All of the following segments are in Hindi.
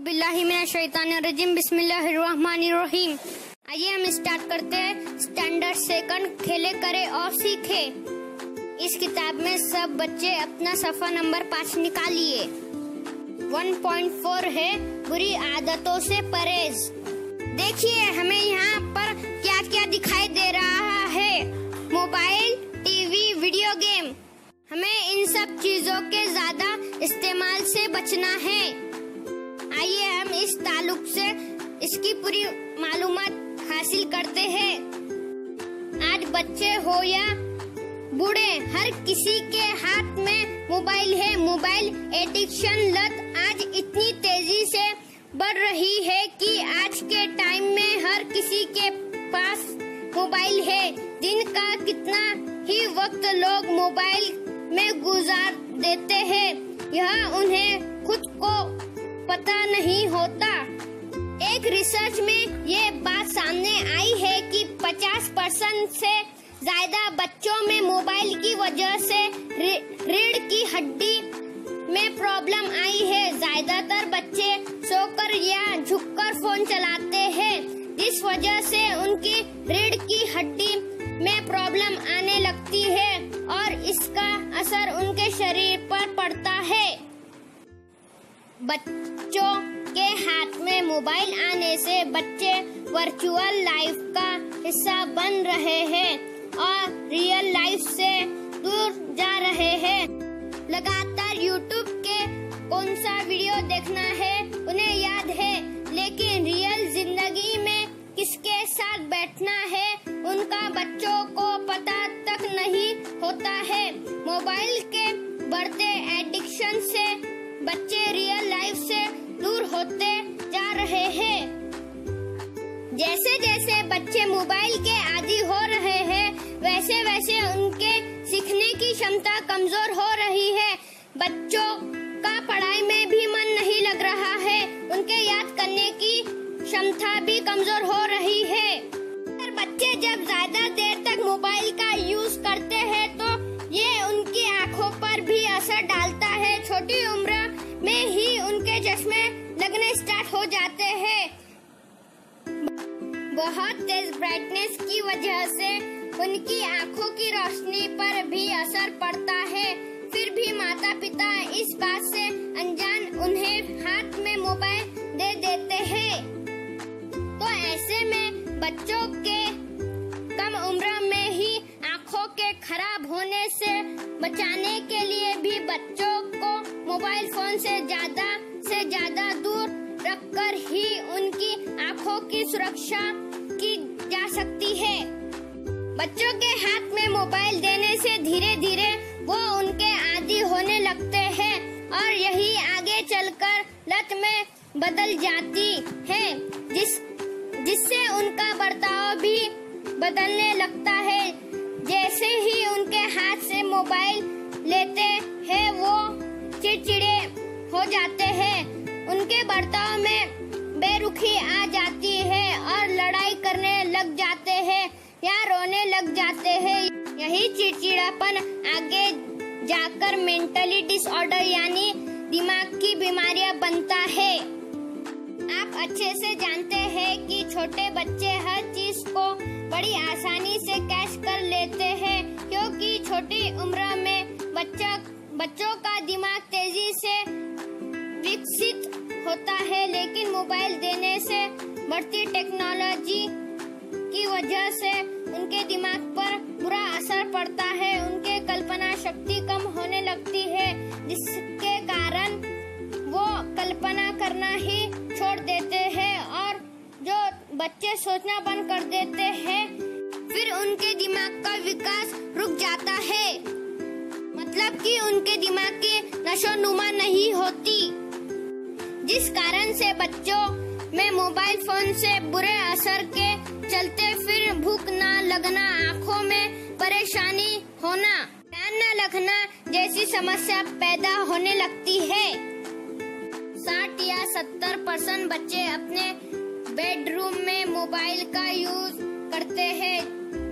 बिस्मिल्लाहिर्रहमानिर्रहीम बिस्मिल्लाहिर्रहमानिर्रहीम। आइए हम स्टार्ट करते हैं। स्टैंडर्ड सेकंड खेले करे और सीखे। इस किताब में सब बच्चे अपना सफा नंबर 5 निकालिए। 1.4 है बुरी आदतों से परहेज। देखिए हमें यहाँ पर क्या क्या दिखाई दे रहा है। Mobile, TV, video game. हमें इन सब चीजों के ज्यादा इस्तेमाल से बचना है। आइए हम इस ताल्लुक से इसकी पूरी मालूमात हासिल करते हैं। आज बच्चे हो या बूढ़े, हर किसी के हाथ में मोबाइल है। मोबाइल एडिक्शन लत आज इतनी तेजी से बढ़ रही है कि आज के टाइम में हर किसी के पास मोबाइल है। दिन का कितना ही वक्त लोग मोबाइल में गुजार देते हैं, यह उन्हें खुद को पता नहीं होता। एक रिसर्च में ये बात सामने आई है कि 50% से ज्यादा बच्चों में मोबाइल की वजह से रीढ़ की हड्डी में प्रॉब्लम आई है। ज्यादातर बच्चे सोकर या झुककर फोन चलाते हैं, जिस वजह से उनकी रीढ़ की हड्डी में प्रॉब्लम आने लगती है और इसका असर उनके शरीर पर पड़ता है। बच्चों के हाथ में मोबाइल आने से बच्चे वर्चुअल लाइफ का हिस्सा बन रहे हैं और रियल लाइफ से दूर जा रहे हैं। लगातार यूट्यूब के कौन सा वीडियो देखना है उन्हें याद है, लेकिन रियल जिंदगी में किसके साथ बैठना है उनका बच्चों को पता तक नहीं होता है। मोबाइल के बढ़ते एडिक्शन से बच्चे रियल लाइफ से दूर होते जा रहे हैं। जैसे जैसे बच्चे मोबाइल के आदी हो रहे हैं, वैसे वैसे उनके सीखने की क्षमता कमजोर हो रही है। बच्चों का पढ़ाई में भी मन नहीं लग रहा है, उनके याद करने की क्षमता भी कमजोर हो रही है। अगर बच्चे जब ज्यादा देर तक मोबाइल का यूज करते हैं तो ये उनकी आंखों पर भी असर डालता है। छोटी उम्र में ही उनके चश्मे लगने स्टार्ट हो जाते हैं। बहुत तेज ब्राइटनेस की वजह से उनकी आंखों की रोशनी पर भी असर पड़ता है। फिर भी माता पिता इस बात से अनजान उन्हें हाथ में मोबाइल दे देते हैं। तो ऐसे में बच्चों के कम उम्र में ही आंखों के खराब होने से बचाने के लिए भी बच्चों को मोबाइल फोन से ज्यादा दूर रखकर ही उनकी आंखों की सुरक्षा की जा सकती है। बच्चों के हाथ में मोबाइल देने से धीरे धीरे वो उनके आदी होने लगते हैं और यही आगे चलकर लत में बदल जाती है, जिससे उनका बर्ताव भी बदलने लगता है। जैसे ही उनके हाथ से मोबाइल लेते हैं वो चिड़चिड़े हो जाते हैं, उनके बर्ताव में बेरुखी आ जाती है और लड़ाई करने लग जाते हैं या रोने लग जाते हैं। यही चिड़चिड़ापन आगे जाकर मेंटली डिसऑर्डर यानी दिमाग की बीमारियां बनता है। आप अच्छे से जानते हैं कि छोटे बच्चे हर चीज को बड़ी आसानी से कैच कर लेते हैं, क्योंकि छोटी उम्र में बच्चों का दिमाग तेजी से विकसित होता है। लेकिन मोबाइल देने से बढ़ती टेक्नोलॉजी की वजह से उनके दिमाग पर बुरा असर पड़ता है। उनके कल्पना शक्ति कम होने लगती है, जिसके कारण वो कल्पना करना ही छोड़ देते हैं और जो बच्चे सोचना बंद कर देते हैं, फिर उनके दिमाग का विकास रुक जाता है। मतलब कि उनके दिमाग की नशोनुमा नहीं होती, जिस कारण से बच्चों में मोबाइल फोन से बुरे असर के चलते फिर भूख न लगना, आँखों में परेशानी होना, ध्यान न लगना जैसी समस्या पैदा होने लगती है। 60 या 70% बच्चे अपने बेडरूम में मोबाइल का यूज करते हैं,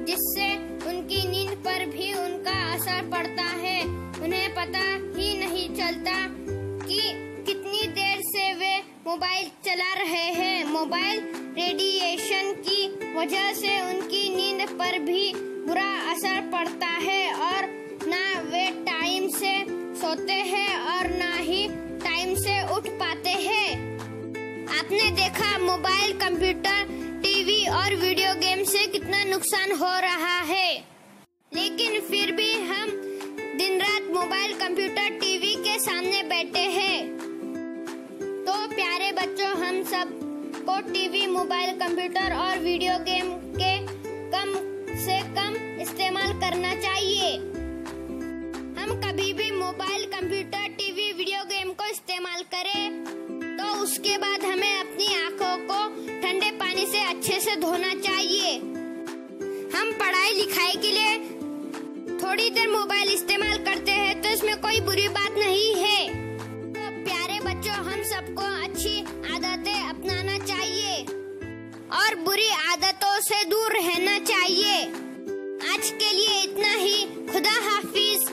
जिससे उनकी नींद पर भी उनका असर पड़ता है। उन्हें पता ही नहीं चलता कि कितनी देर से वे मोबाइल चला रहे हैं। मोबाइल रेडिएशन की वजह से उनकी नींद पर भी बुरा असर पड़ता है और ना वे टाइम से सोते हैं और ना ही टाइम से उठ पाते हैं। आपने देखा मोबाइल, कंप्यूटर, टीवी और वीडियो गेम से कितना नुकसान हो रहा है, लेकिन फिर भी हम दिन रात मोबाइल, कंप्यूटर, टीवी के सामने बैठे हैं। तो प्यारे बच्चों, हम सब को टीवी, मोबाइल, कंप्यूटर और वीडियो गेम के कम से कम इस्तेमाल करना चाहिए। हम कभी भी mobile, computer, TV, video game को इस्तेमाल करें तो उसके बाद हमें अपनी आंखों को ठंडे पानी से अच्छे से धोना चाहिए। हम पढ़ाई लिखाई के लिए थोड़ी देर मोबाइल इस्तेमाल करते हैं तो इसमें कोई बुरी बात नहीं है। तो प्यारे बच्चों, हम सबको अच्छी आदतें अपनाना चाहिए और बुरी आदतों से दूर रहना चाहिए। आज के लिए इतना ही। खुदा हाफिज।